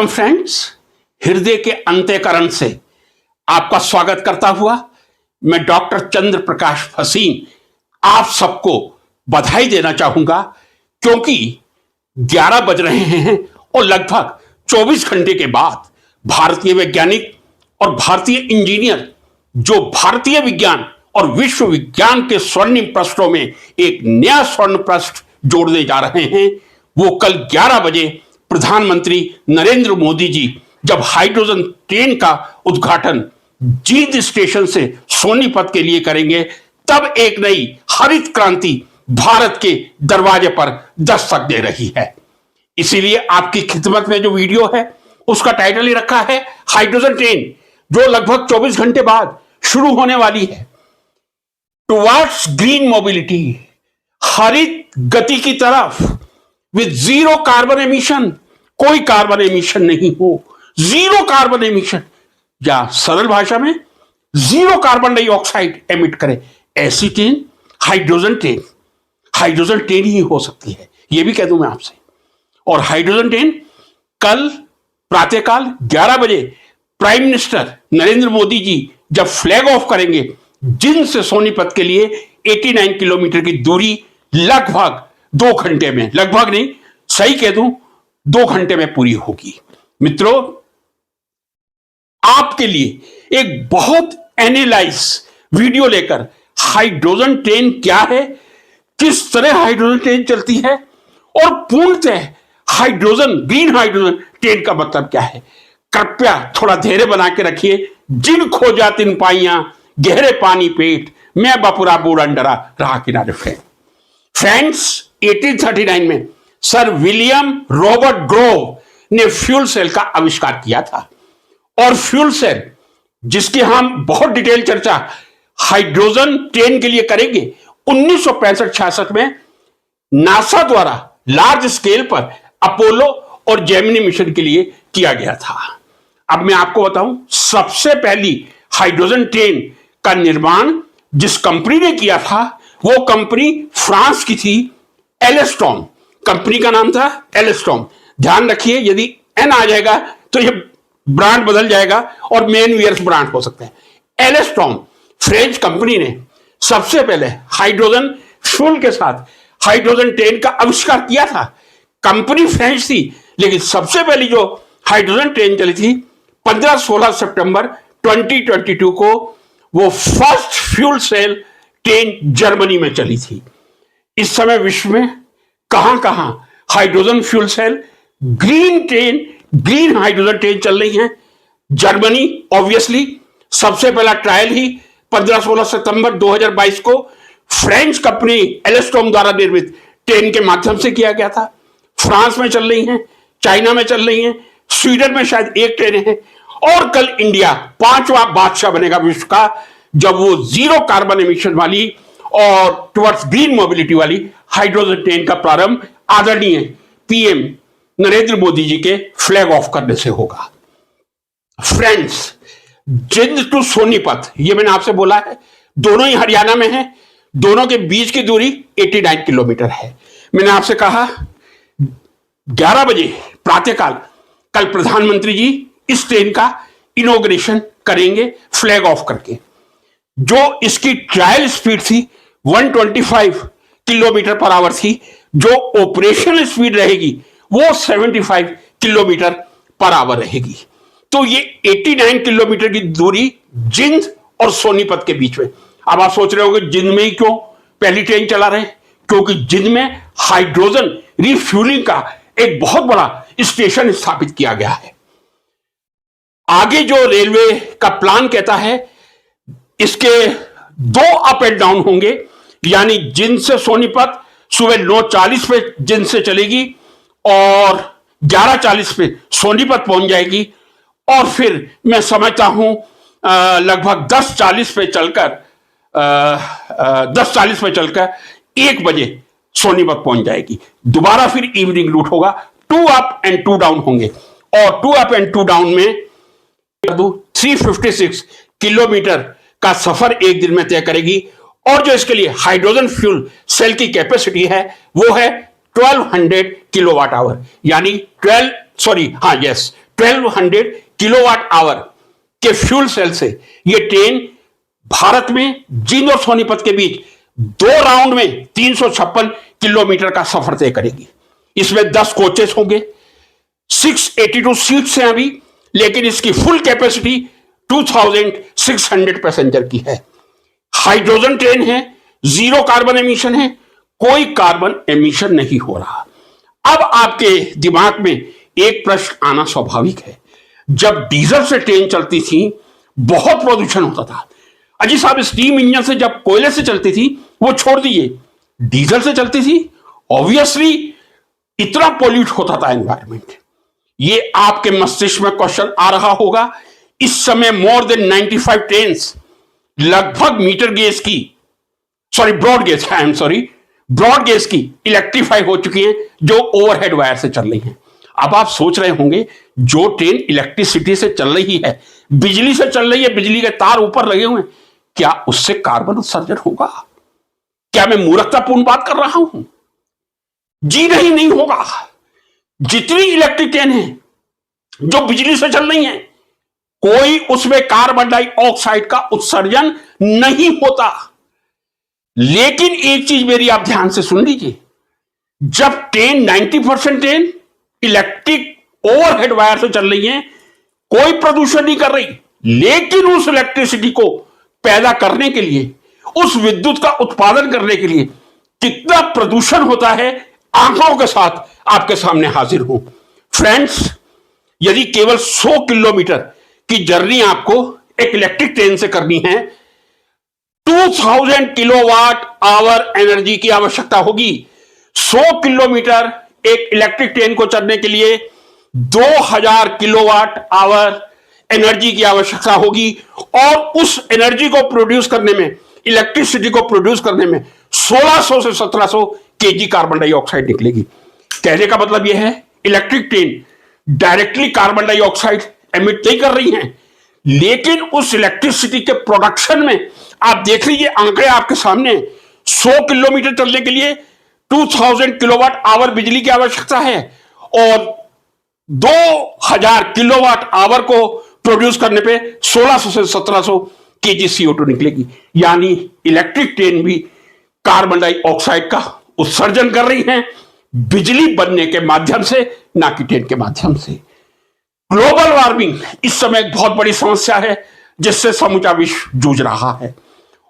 Welcome friends, हृदय के अंतःकरण से आपका स्वागत करता हुआ मैं डॉक्टर चंद्र प्रकाश फसीन आप सबको बधाई देना चाहूंगा, क्योंकि 11 बज रहे हैं और लगभग 24 घंटे के बाद भारतीय वैज्ञानिक और भारतीय इंजीनियर जो भारतीय विज्ञान और विश्व विज्ञान के स्वर्णिम पृष्ठों में एक नया स्वर्ण पृष्ठ जोड़ने जा रहे हैं, वो कल 11 बजे प्रधानमंत्री नरेंद्र मोदी जी जब हाइड्रोजन ट्रेन का उद्घाटन जींद स्टेशन से सोनीपत के लिए करेंगे, तब एक नई हरित क्रांति भारत के दरवाजे पर दस्तक दे रही है। इसीलिए आपकी खिदमत में जो वीडियो है उसका टाइटल ही रखा है हाइड्रोजन ट्रेन, जो लगभग 24 घंटे बाद शुरू होने वाली है। टुवर्ड्स ग्रीन मोबिलिटी, हरित गति की तरफ, विद जीरो कार्बन एमिशन, कोई कार्बन एमिशन नहीं हो, जीरो कार्बन एमिशन, या सरल भाषा में जीरो कार्बन डाइऑक्साइड एमिट करे, ऐसी ट्रेन हाइड्रोजन ट्रेन ही हो सकती है, यह भी कह दूं मैं आपसे। और हाइड्रोजन ट्रेन कल प्रातःकाल 11 बजे प्राइम मिनिस्टर नरेंद्र मोदी जी जब फ्लैग ऑफ करेंगे जींद से सोनीपत के लिए 89 किलोमीटर की दूरी लगभग 2 घंटे में, लगभग नहीं सही कह दूं 2 घंटे में पूरी होगी। मित्रों, आपके लिए एक बहुत एनालाइज वीडियो लेकर हाइड्रोजन ट्रेन क्या है, किस तरह हाइड्रोजन ट्रेन चलती है और पूर्णतः हाइड्रोजन ग्रीन हाइड्रोजन ट्रेन का मतलब क्या है, कृपया थोड़ा धैर्य बना के रखिए। जिन खोजा तिन पाइयां गहरे पानी पेट, मैं बपुरा बूढ़न डरा रहा किनारे फ्रेंड्स। 1839 में सर विलियम रॉबर्ट ग्रोव ने फ्यूल सेल का आविष्कार किया था, और फ्यूल सेल जिसकी हम बहुत डिटेल चर्चा हाइड्रोजन ट्रेन के लिए करेंगे, 1965-66 में नासा द्वारा लार्ज स्केल पर अपोलो और जेमिनी मिशन के लिए किया गया था। अब मैं आपको बताऊं, सबसे पहली हाइड्रोजन ट्रेन का निर्माण जिस कंपनी ने किया था वो कंपनी फ्रांस की थी, एलेस्टॉम। कंपनी का नाम था एलेस्टॉम। ध्यान रखिए, यदि एन आ जाएगा तो ये ब्रांड बदल जाएगा और मेन वियर्स ब्रांड हो सकते हैं। एलेस्टॉम फ्रेंच कंपनी ने सबसे पहले हाइड्रोजन फ्यूल के साथ हाइड्रोजन ट्रेन का आविष्कार किया था। कंपनी फ्रेंच थी, लेकिन सबसे पहली जो हाइड्रोजन ट्रेन चली थी 15-16 सितंबर 2022 को, वो first fuel cell train Germany में चली थी। इस समय विश्व में कहां hydrogen fuel cell green hydrogen train चल रही है। जर्मनी ऑब्वियसली सबसे पहला ट्रायल ही 15-16 सितंबर 2022 को फ्रेंच कंपनी एलेस्टॉम द्वारा निर्मित ट्रेन के माध्यम से किया गया था। फ्रांस में चल रही हैं, चाइना में चल रही हैं, स्वीडन में शायद एक ट्रेन है, और कल इंडिया 5वां बादशाह बनेगा विश्व का जब वो जीरो कार्बन एमिशन वाली और टुवर्ड्स ग्रीन मोबिलिटी वाली हाइड्रोजन ट्रेन का प्रारंभ आदरणीय पीएम नरेंद्र मोदी जी के फ्लैग ऑफ करने से होगा। फ्रेंड्स, जींद टू सोनीपत, ये मैंने आपसे बोला है, दोनों ही हरियाणा में है, दोनों के बीच की दूरी 89 किलोमीटर है। मैंने आपसे कहा 11 बजे प्रातःकाल कल प्रधानमंत्री जी इस ट्रेन का इनॉग्रेशन करेंगे फ्लैग ऑफ करके। जो इसकी ट्रायल स्पीड थी 125 किलोमीटर पर आवर थी, जो ऑपरेशनल स्पीड रहेगी वो 75 किलोमीटर पर आवर रहेगी। तो ये 89 किलोमीटर की दूरी जींद और सोनीपत के बीच में। अब आप सोच रहे होंगे जींद में ही क्यों पहली ट्रेन चला रहे हैं, क्योंकि जींद में हाइड्रोजन रिफ्यूलिंग का एक बहुत बड़ा स्टेशन स्थापित किया गया है। आगे जो रेलवे का प्लान कहता है, इसके 2 अप एंड डाउन होंगे, यानी जींद से सोनीपत सुबह 9:40 पे जींद से चलेगी और 11:40 पे सोनीपत पहुंच जाएगी, और फिर मैं समझता हूं लगभग 10:40 पे चलकर 1 बजे सोनीपत पहुंच जाएगी। दोबारा फिर इवनिंग रूट होगा, 2 अप एंड 2 डाउन होंगे, और 2 अप एंड 2 डाउन में 356 किलोमीटर का सफर एक दिन में तय करेगी। और जो इसके लिए हाइड्रोजन फ्यूल सेल की कैपेसिटी है वो है 1200 किलोवाट आवर, यानी 1200 किलोवाट आवर के फ्यूल सेल से यह ट्रेन भारत में जींद और सोनीपत के बीच 2 राउंड में 356 किलोमीटर का सफर तय करेगी। इसमें 10 कोचेस होंगे, 682 सीट्स हैं अभी, लेकिन इसकी फुल कैपेसिटी 2600 पैसेंजर की है। हाइड्रोजन ट्रेन है, जीरो कार्बन एमिशन है, कोई कार्बन एमिशन नहीं हो रहा। अब आपके दिमाग में एक प्रश्न आना स्वाभाविक है, जब डीजल से ट्रेन चलती थी बहुत प्रदूषण होता था। अजी साहब, स्टीम इंजन से जब कोयले से चलती थी वो छोड़ दिए, डीजल से चलती थी, ऑब्वियसली इतना पोल्यूट होता था एनवायरमेंट। ये आपके मस्तिष्क में क्वेश्चन आ रहा होगा। इस समय मोर देन 95 ट्रेन लगभग मीटर गेज की ब्रॉड गेज की इलेक्ट्रीफाई हो चुकी हैं, जो ओवरहेड वायर से चल रही हैं। अब आप सोच रहे होंगे, जो ट्रेन इलेक्ट्रिसिटी से चल रही है, बिजली से चल रही है, बिजली के तार ऊपर लगे हुए हैं, क्या उससे कार्बन उत्सर्जन होगा? क्या मैं मूर्खतापूर्ण बात कर रहा हूं? जी नहीं होगा। जितनी इलेक्ट्रिक ट्रेन है जो बिजली से चल रही है, कोई उसमें कार्बन डाइऑक्साइड का उत्सर्जन नहीं होता। लेकिन एक चीज मेरी आप ध्यान से सुन लीजिए, जब train 90% train electric overhead wire से चल रही है, कोई प्रदूषण नहीं कर रही, लेकिन उस इलेक्ट्रिसिटी को पैदा करने के लिए, उस विद्युत का उत्पादन करने के लिए कितना प्रदूषण होता है, आंकड़ों के साथ आपके सामने हाजिर हूं। फ्रेंड्स, यदि केवल 100 किलोमीटर की जर्नी आपको एक इलेक्ट्रिक ट्रेन से करनी है, 2000 किलोवाट आवर एनर्जी की आवश्यकता होगी। 100 किलोमीटर एक इलेक्ट्रिक ट्रेन को चलने के लिए 2000 किलोवाट आवर एनर्जी की आवश्यकता होगी, और उस एनर्जी को प्रोड्यूस करने में, इलेक्ट्रिसिटी को प्रोड्यूस करने में 1600 से 1700 केजी कार्बन डाइऑक्साइड निकलेगी। कहने का मतलब यह है, electric train directly carbon dioxide emit नहीं कर रही हैं, लेकिन उस इलेक्ट्रिसिटी के प्रोडक्शन में आप देख लीजिए, आंकड़े आपके सामने, 100 किलोमीटर चलने के लिए 2000 किलोवाट आवर बिजली की आवश्यकता है, और 2000 किलोवाट आवर को प्रोड्यूस करने पे 1600 से 1700 केजी CO2 निकलेगी। यानी इलेक्ट्रिक ट्रेन भी कार्बन डाइऑक्साइड का उत्सर्जन कर रही हैं, बिजली बनने के माध्यम से, ना कि ट्रेन के माध्यम से। ग्लोबल वार्मिंग इस समय एक बहुत बड़ी समस्या है, जिससे समूचा विश्व जूझ रहा है,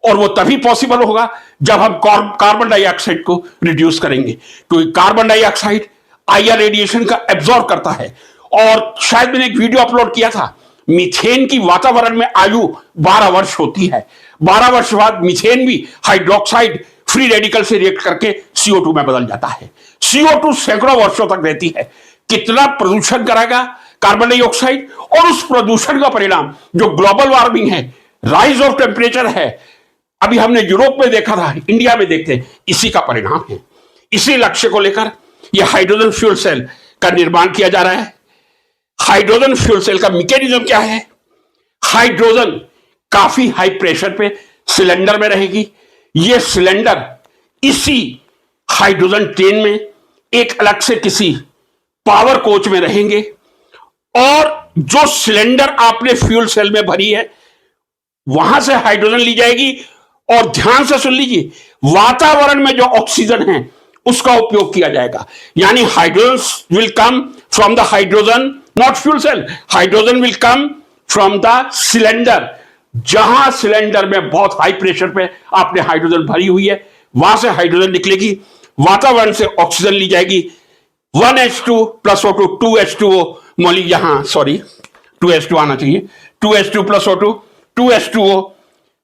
और वो तभी पॉसिबल होगा जब हम कार्बन डाइऑक्साइड को रिड्यूस करेंगे, क्योंकि कार्बन डाइऑक्साइड IR रेडिएशन का एब्जॉर्ब करता है। और शायद मैंने एक वीडियो अपलोड किया था, मीथेन की वातावरण में आयु 12 वर्ष होती है। 12 वर्ष बाद मीथेन भी हाइड्रोक्साइड फ्री रेडिकल से रिएक्ट करके CO2 में बदल जाता है। CO2 सैकड़ों वर्षों तक रहती है। कितना प्रदूषण कराएगा कार्बन डाइऑक्साइड, और उस प्रदूषण का परिणाम जो ग्लोबल वार्मिंग है, राइज ऑफ टेम्परेचर है, अभी हमने यूरोप में देखा था, इंडिया में देखते हैं, इसी का परिणाम है। इसी लक्ष्य को लेकर यह हाइड्रोजन फ्यूल सेल का निर्माण किया जा रहा है। हाइड्रोजन फ्यूल सेल का मैकेनिज्म क्या है? हाइड्रोजन काफी हाई प्रेशर पे सिलेंडर में रहेगी। यह सिलेंडर इसी हाइड्रोजन ट्रेन में एक अलग से किसी पावर कोच में रहेंगे, और जो सिलेंडर आपने फ्यूल सेल में भरी है, वहां से हाइड्रोजन ली जाएगी, और ध्यान से सुन लीजिए, वातावरण में जो ऑक्सीजन है उसका उपयोग किया जाएगा। यानी hydrogen will come from the hydrogen, not fuel cell. Hydrogen will come from the cylinder. जहां सिलेंडर में बहुत हाई प्रेशर पे आपने हाइड्रोजन भरी हुई है, वहां से हाइड्रोजन निकलेगी, वातावरण से ऑक्सीजन ली जाएगी, 1H2 प्लस O2, 2H2O मौलिक, यहां 2H2 आना चाहिए, 2H2 प्लस O2, 2H2O,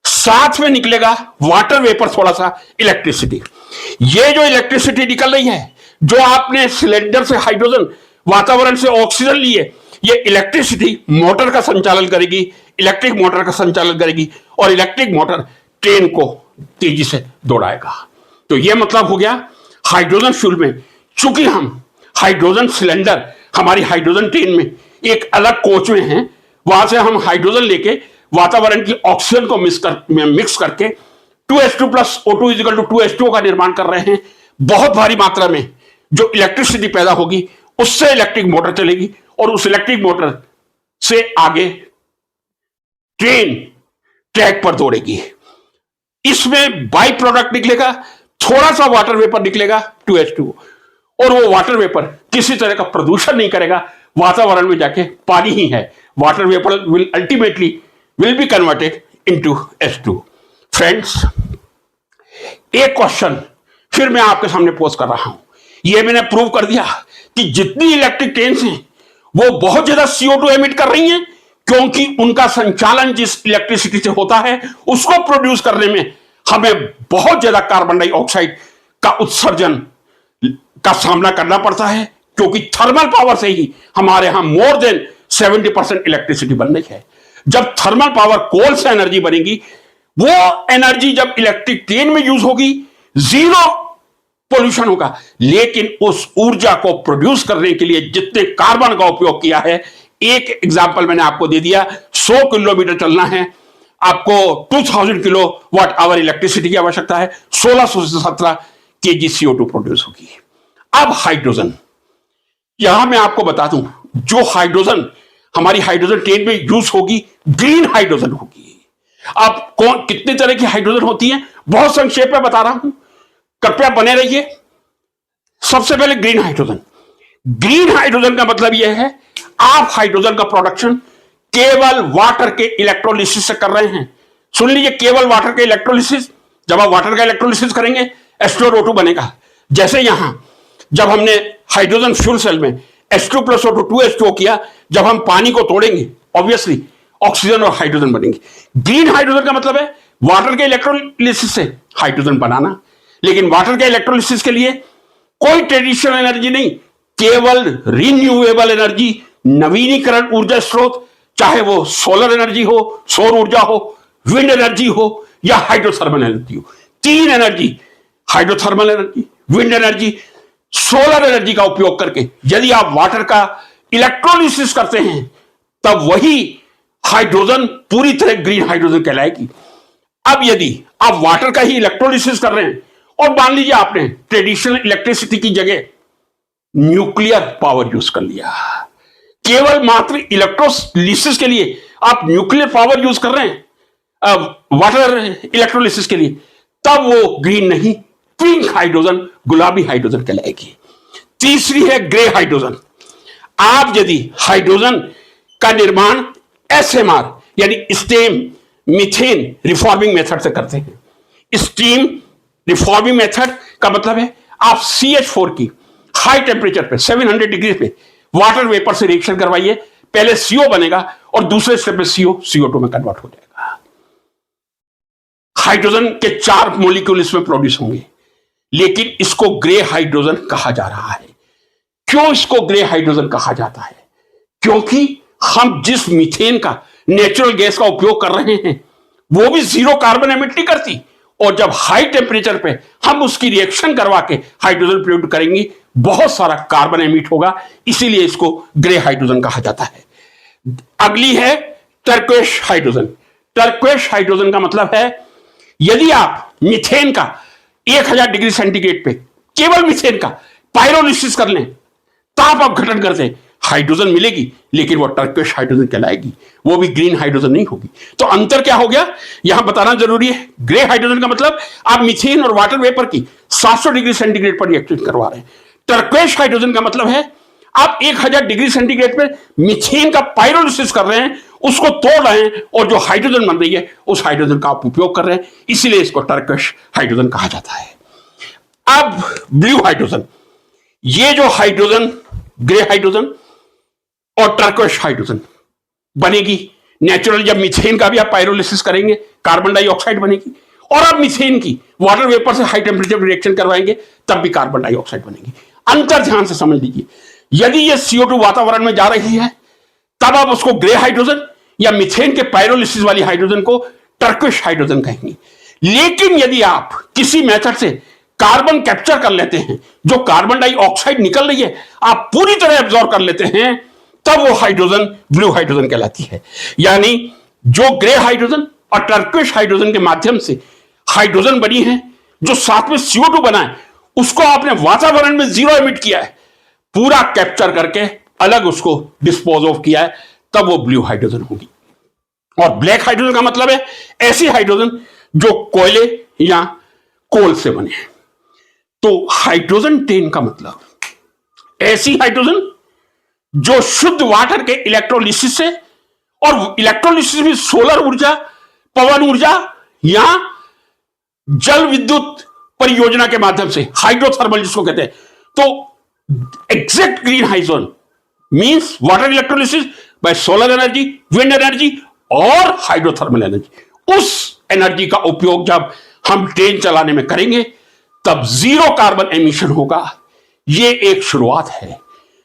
साथ में निकलेगा वाटर वेपर, थोड़ा सा इलेक्ट्रिसिटी। ये जो इलेक्ट्रिसिटी निकल रही है, जो आपने सिलेंडर से हाइड्रोजन, वातावरण से ऑक्सीजन ली है, ये इलेक्ट्रिसिटी मोटर का संचालन करेगी, इलेक्ट्रिक मोटर का संचालन करेगी, और इलेक्ट्रिक मोटर ट्रेन को तेजी से दौड़ाएगा। तो यह मतलब हो गया हाइड्रोजन फ्यूल में, चूंकि हम हाइड्रोजन सिलेंडर हमारी हाइड्रोजन ट्रेन में एक अलग कोच में है, वहां से हम हाइड्रोजन लेके वातावरण की ऑक्सीजन को मिक्स करके 2H2 plus O2 is equal to 2H2O का निर्माण कर रहे हैं। बहुत भारी मात्रा में जो इलेक्ट्रिसिटी पैदा होगी, उससे इलेक्ट्रिक मोटर चलेगी, और उस इलेक्ट्रिक मोटर से आगे ट्रेन ट्रैक पर दौड़ेगी। इसमें बाई प्रोडक्ट निकलेगा, थोड़ा सा वाटर वेपर निकलेगा 2H2O, और वो वाटर वेपर किसी तरह का प्रदूषण नहीं करेगा, वातावरण में जाके पानी ही है। Water vapour will ultimately will be converted into H2। Friends, एक क्वेश्चन फिर मैं आपके सामने पोज कर रहा हूं। ये मैंने प्रूव कर दिया कि जितनी इलेक्ट्रिक ट्रेन्स हैं वो बहुत ज्यादा CO2 एमिट कर रही हैं, क्योंकि उनका संचालन जिस इलेक्ट्रिसिटी से होता है उसको प्रोड्यूस करने में हमें बहुत ज्यादा कार्बन डाइऑक्साइड का उत्सर्जन का सामना करना पड़ता है, क्योंकि थर्मल पावर से ही हमारे यहां मोर देन 70% इलेक्ट्रिसिटी बन रही है। जब थर्मल पावर कोल से एनर्जी बनेगी, वो एनर्जी जब इलेक्ट्रिक ट्रेन में यूज होगी, जीरो पोल्यूशन होगा। लेकिन उस ऊर्जा को प्रोड्यूस करने के लिए जितने कार्बन का उपयोग किया है, एक एग्जांपल मैंने आपको दे दिया, 100 किलोमीटर चलना है, आपको 2000 किलो वाट आवर इलेक्ट्रिसिटी की आवश्यकता है, 1600 से 17 kg CO2 प्रोड्यूस होगी। अब हाइड्रोजन, यहां मैं आपको बता दूं, जो हाइड्रोजन हमारी हाइड्रोजन ट्रेन में यूज होगी, ग्रीन हाइड्रोजन होगी। अब कौन कितने तरह की हाइड्रोजन होती है, बहुत संक्षेप में बता रहा हूं, कृपया बने रहिए। सबसे पहले ग्रीन हाइड्रोजन। ग्रीन हाइड्रोजन का मतलब यह है, आप हाइड्रोजन का प्रोडक्शन केवल वाटर के इलेक्ट्रोलिसिस से कर रहे हैं। सुन लीजिए, केवल वाटर के इलेक्ट्रोलिसिस। जब आप वाटर का इलेक्ट्रोलिसिस करेंगे, H2O2 बनेगा। जैसे यहां जब हमने हाइड्रोजन फ्यूल सेल में H2 + O2 2H2O किया, जब हम पानी को तोड़ेंगे, ऑब्वियसली ऑक्सीजन और हाइड्रोजन बनेंगे। ग्रीन हाइड्रोजन का मतलब है वाटर के इलेक्ट्रोलिसिस से हाइड्रोजन बनाना। लेकिन वाटर के इलेक्ट्रोलिसिस के लिए कोई ट्रेडिशनल एनर्जी नहीं, केवल रिन्यूएबल एनर्जी, नवीनीकरण ऊर्जा स्रोत, चाहे वो सोलर एनर्जी हो, सौर ऊर्जा हो, विंड एनर्जी हो या हाइड्रोथर्मल एनर्जी हो। तीन energy, hydrothermal energy, wind energy, solar energy का उपयोग करके यदि आप वाटर का इलेक्ट्रोलिसिस करते हैं, तब वही हाइड्रोजन पूरी तरह ग्रीन हाइड्रोजन कहलाएगी। अब यदि आप वाटर का ही इलेक्ट्रोलिसिस कर रहे हैं और मान लीजिए आपने ट्रेडिशनल इलेक्ट्रिसिटी की जगह न्यूक्लियर पावर यूज कर लिया, केवल मात्र इलेक्ट्रोलिसिस के लिए आप न्यूक्लियर पावर यूज कर रहे हैं वाटर इलेक्ट्रोलिसिस के लिए, तब वो ग्रीन नहीं, पिंक हाइड्रोजन, गुलाबी हाइड्रोजन कहलाएगी। तीसरी है ग्रे हाइड्रोजन। आप यदि हाइड्रोजन का निर्माण SMR यानी स्टीम मीथेन रिफॉर्मिंग मेथड से करते हैं। स्टीम रिफॉर्मिंग मेथड का मतलब है आप CH4 की हाई टेम्परेचर पे 700 डिग्री पे वाटर वेपर से रिएक्शन करवाइए, पहले CO बनेगा और दूसरे स्टेप में CO2 में कन्वर्ट हो जाएगा। हाइड्रोजन के 4 मॉलिक्यूल इसमें प्रोड्यूस होंगे, लेकिन इसको ग्रे हाइड्रोजन कहा जा रहा है। क्यों इसको ग्रे हाइड्रोजन कहा जाता है? क्योंकि हम जिस मीथेन का नेचुरल गैस का उपयोग कर रहे हैं, वो भी 0 कार्बन एमिट नहीं करती, और जब हाई टेम्परेचर पे हम उसकी रिएक्शन करवा के हाइड्रोजन प्रोड्यूस करेंगे, बहुत सारा कार्बन एमिट होगा, इसीलिए इसको ग्रे हाइड्रोजन कहा जाता है। अगली है टर्कोइश हाइड्रोजन। टर्कोइश हाइड्रोजन का मतलब है, यदि आप मीथेन का 1000 डिग्री सेंटीग्रेड पे केवल मीथेन का पायरोलिसिस कर लें, ताप अपघटन कर दें, हाइड्रोजन मिलेगी, लेकिन वो टर्कोइश हाइड्रोजन कहलाएगी, वो भी ग्रीन हाइड्रोजन नहीं होगी। तो अंतर क्या हो गया, यहां बताना जरूरी है। ग्रे हाइड्रोजन का मतलब आप मीथेन और वाटर वेपर की 700 डिग्री सेंटीग्रेड पर रिएक्शन करवा रहे हैं। टर्कोइश हाइड्रोजन का मतलब है आप 1000 डिग्री सेंटीग्रेड पर मीथेन का पायरोलिसिस कर रहे हैं, उसको तोड़ रहे हैं, और जो हाइड्रोजन बन रही है उस हाइड्रोजन का आप उपयोग कर रहे हैं, इसीलिए इसको टर्कोइश हाइड्रोजन कहा जाता है। अब ब्लू हाइड्रोजन, ये जो हाइड्रोजन, ग्रे हाइड्रोजन और टर्कोइश हाइड्रोजन बनेगी नेचुरल, जब मीथेन का भी आप पायरोलिसिस करेंगे, कार्बन डाइऑक्साइड बनेगी, और आप मीथेन की वाटर वेपर से हाई टेम्परेचर रिएक्शन करवाएंगे, तब भी कार्बन डाइऑक्साइड बनेगी। अंतर ध्यान से समझ लीजिए, यदि ये CO2 वातावरण में जा रही है, तब आप उसको ग्रे हाइड्रोजन या मीथेन के पायरोलिसिस वाली हाइड्रोजन को टर्कोइश हाइड्रोजन कहेंगे। लेकिन यदि आप किसी मेथड से कार्बन कैप्चर कर लेते हैं, जो कार्बन डाइऑक्साइड निकल रही है आप पूरी तरह एब्जॉर्ब कर लेते हैं, तब वो हाइड्रोजन ब्लू हाइड्रोजन कहलाती है। यानी जो ग्रे हाइड्रोजन और टर्कोइश हाइड्रोजन के माध्यम से हाइड्रोजन बनी है, जो साथ में CO2 बना है, उसको आपने वातावरण में 0 एमिट किया है, पूरा कैप्चर करके अलग उसको डिस्पोज ऑफ किया है, तब वो ब्लू हाइड्रोजन होगी। और ब्लैक हाइड्रोजन का मतलब है ऐसी हाइड्रोजन जो कोयले या कोल से बने हैं। तो हाइड्रोजन 10 का मतलब ऐसी हाइड्रोजन जो शुद्ध वाटर के इलेक्ट्रोलिसिस से, और इलेक्ट्रोलिसिस भी सोलर ऊर्जा, पवन ऊर्जा या जल विद्युत परियोजना के माध्यम से, हाइड्रोथर्मल जिसको कहते हैं। तो exact green hydrogen means water electrolysis bye solar energy, wind energy और हाइड्रोथर्मल एनर्जी। उस एनर्जी का उपयोग जब हम ट्रेन चलाने में करेंगे तब जीरो कार्बन एमिशन होगा। यह एक शुरुआत है,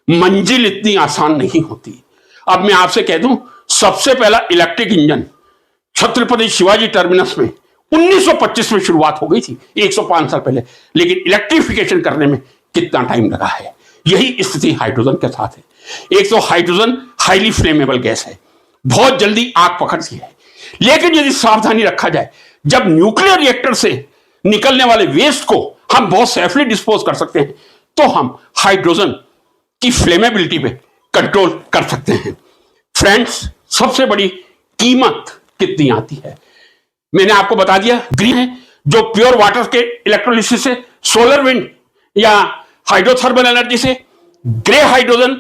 मंजिल इतनी आसान नहीं होती। अब मैं आपसे कह दूं, सबसे पहला electric engine Chhatrapati Shivaji terminus में 1925 में शुरुआत हो गई थी, 105 साल पहले। लेकिन इलेक्ट्रिफिकेशन करने में कितना टाइम लगा है, यही स्थिति हाइड्रोजन के साथ है। एक तो हाइड्रोजन हाईली फ्लेमेबल गैस है, बहुत जल्दी आग पकड़ती है। लेकिन यदि सावधानी रखा जाए, जब न्यूक्लियर रिएक्टर से निकलने वाले वेस्ट को हम बहुत सेफली डिस्पोज कर सकते हैं, तो हम हाइड्रोजन की फ्लेमेबिलिटी पे कंट्रोल कर सकते हैं। फ्रेंड्स, सबसे बड़ी कीमत कितनी आती है मैंने आपको बता दिया। ग्रीन है जो प्योर वाटर के इलेक्ट्रोलिसिस से, सोलर विंड या हाइड्रोथर्मल एनर्जी से, ग्रे हाइड्रोजन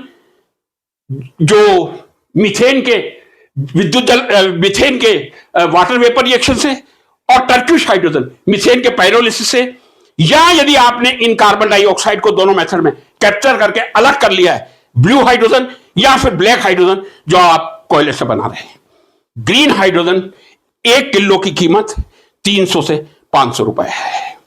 जो मीथेन के मीथेन के वाटर वेपर रिएक्शन से, और टर्किश हाइड्रोजन मीथेन के पायरोलिसिस से, या यदि आपने इन कार्बन डाइऑक्साइड को दोनों मेथड में कैप्चर करके अलग कर लिया है, ब्लू हाइड्रोजन या फिर ब्लैक हाइड्रोजन जो आप कोयले से बना रहे हैं। ग्रीन हाइड्रोजन 1 किलो की कीमत 300 से 500 रुपए है।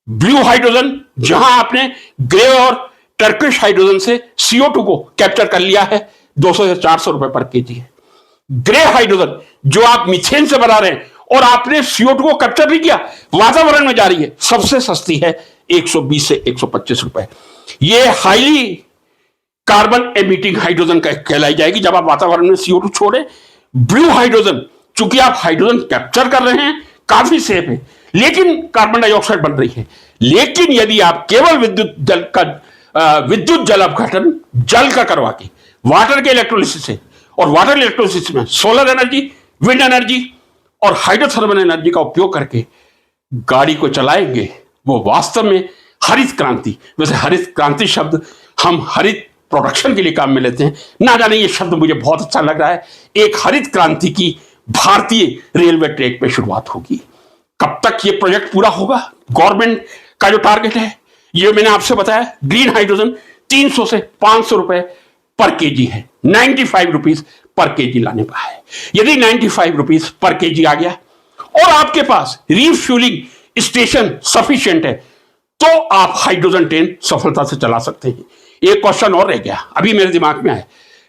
ब्लू हाइड्रोजन जहां आपने ग्रे और टर्किश हाइड्रोजन से CO2 को कैप्चर कर लिया है, 200 से 400 रुपए पर केजी है। ग्रे हाइड्रोजन जो आप मीथेन से बना रहे हैं और आपने CO2 को कैप्चर नहीं किया, वातावरण में जा रही है, सबसे सस्ती है 120 से 125 रुपए। यह हाईली कार्बन एमिटिंग हाइड्रोजन कहलाई जाएगी जब आप वातावरण में CO2 छोड़े। ब्लू हाइड्रोजन चूंकि आप हाइड्रोजन कैप्चर कर रहे हैं, काफी सेफ है, लेकिन कार्बन डाइऑक्साइड बन रही है। लेकिन यदि आप केवल विद्युत जल अपघटन जल का करवा के वाटर के इलेक्ट्रोलिसिस से, और वाटर इलेक्ट्रोलिसिस में सोलर एनर्जी, विंड एनर्जी और हाइड्रोथर्मल एनर्जी का उपयोग करके गाड़ी को चलाएंगे, वो वास्तव में हरित क्रांति, वैसे हरित क्रांति शब्द हम हरित प्रोडक्शन के लिए काम में लेते हैं, ना जाने ये शब्द मुझे बहुत अच्छा लग रहा है। एक हरित क्रांति की भारतीय रेलवे ट्रैक पे शुरुआत होगी। कब तक ये प्रोजेक्ट पूरा होगा, गवर्नमेंट का जो टारगेट है, ये मैंने आपसे बताया। ग्रीन हाइड्रोजन 300 से 500 रुपए पर केजी है, 95 रुपीज पर केजी लाने का है। यदि 95 रुपीज पर केजी आ गया और आपके पास रिफ्यूलिंग स्टेशन सफिशिएंट है, तो आप हाइड्रोजन 10 सफलता से चला सकते हैं। एक क्वेश्चन और रह गया, अभी मेरे दिमाग में आया।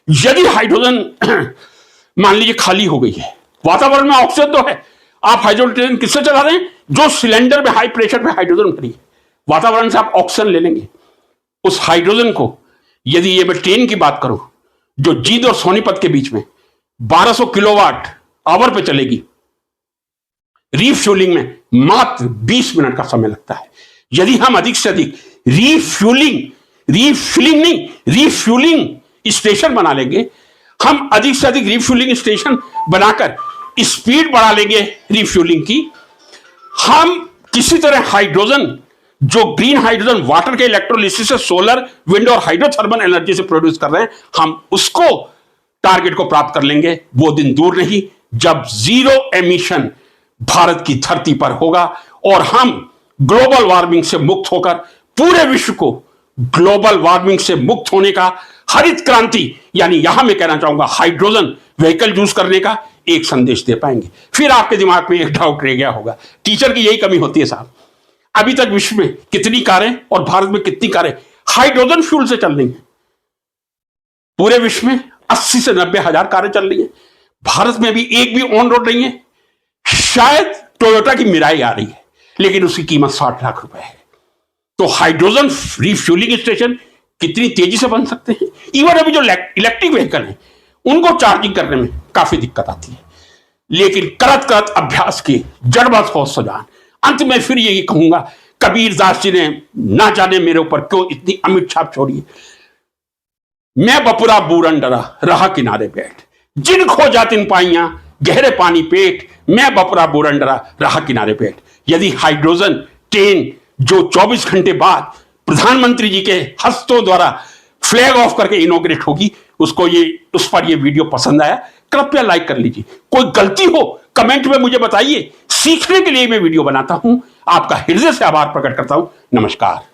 यदि हाइड्रोजन मान लीजिए खाली हो गई है, वातावरण में ऑक्सीजन तो है, आप हाइड्रोजन किससे चला रहे हैं? जो सिलेंडर में हाई प्रेशर पे हाइड्रोजन भरी है, वातावरण से आप ऑक्सीजन ले लेंगे। उस हाइड्रोजन को यदि ये मैं ट्रेन की बात करूं जो जींद और सोनीपत के बीच में 1200 किलोवाट आवर पे चलेगी, रिफ्यूलिंग में मात्र 20 मिनट का समय लगता है। यदि हम अधिक से अधिक रिफ्यूलिंग स्टेशन बना लेंगे, हम अधिक से अधिक रिफ्यूलिंग स्टेशन बनाकर स्पीड बढ़ा लेंगे रिफ्यूलिंग की, हम किसी तरह हाइड्रोजन जो ग्रीन हाइड्रोजन वाटर के इलेक्ट्रोलिसिस से, सोलर, विंड और हाइड्रोथर्मल एनर्जी से प्रोड्यूस कर रहे हैं, हम उसको टारगेट को प्राप्त कर लेंगे। वो दिन दूर नहीं जब जीरो एमिशन भारत की धरती पर होगा और हम ग्लोबल वार्मिंग से मुक्त होकर पूरे विश्व को ग्लोबल वार्मिंग से मुक्त होने का, हरित क्रांति यानी यहां मैं कहना चाहूंगा हाइड्रोजन व्हीकल यूज करने का एक संदेश दे पाएंगे। फिर आपके दिमाग में एक डाउट रह गया होगा, टीचर की यही कमी होती है साहब, अभी तक विश्व में कितनी कारें और भारत में कितनी कारें हाइड्रोजन फ्यूल से चल रही हैं? पूरे विश्व में 80 से 90 हजार कारें चल रही हैं, भारत में भी एक भी ऑन रोड नहीं है। शायद टोयोटा की मिराई आ रही है, लेकिन उसकी कीमत 60 लाख रुपए है। तो हाइड्रोजन रिफ्यूलिंग स्टेशन कितनी तेजी से बन सकते हैं। इवन अभी जो इलेक्ट्रिक व्हीकल हैं उनको चार्जिंग करने में काफी दिक्कत आती है, लेकिन करत करत अभ्यास की जड़बत हो सजान। अंत में फिर यही कहूंगा, कबीर दास जी ने ना जाने मेरे ऊपर क्यों इतनी अमिट छाप छोड़ी है। मैं बपुरा बूरन डरा रहा किनारे बैठ, जिन खो जातिन पाइयां गहरे पानी पेट, मैं बपुरा बूरन डरा रहा किनारे बैठ। यदि हाइड्रोजन ट्रेन जो 24 घंटे बाद प्रधानमंत्री जी के हस्तों द्वारा फ्लैग ऑफ करके इनॉग्रेट होगी, उस पर ये वीडियो पसंद आया, कृपया लाइक कर लीजिए। कोई गलती हो कमेंट में मुझे बताइए, सीखने के लिए मैं वीडियो बनाता हूं। आपका हृदय से आभार प्रकट करता हूं। नमस्कार।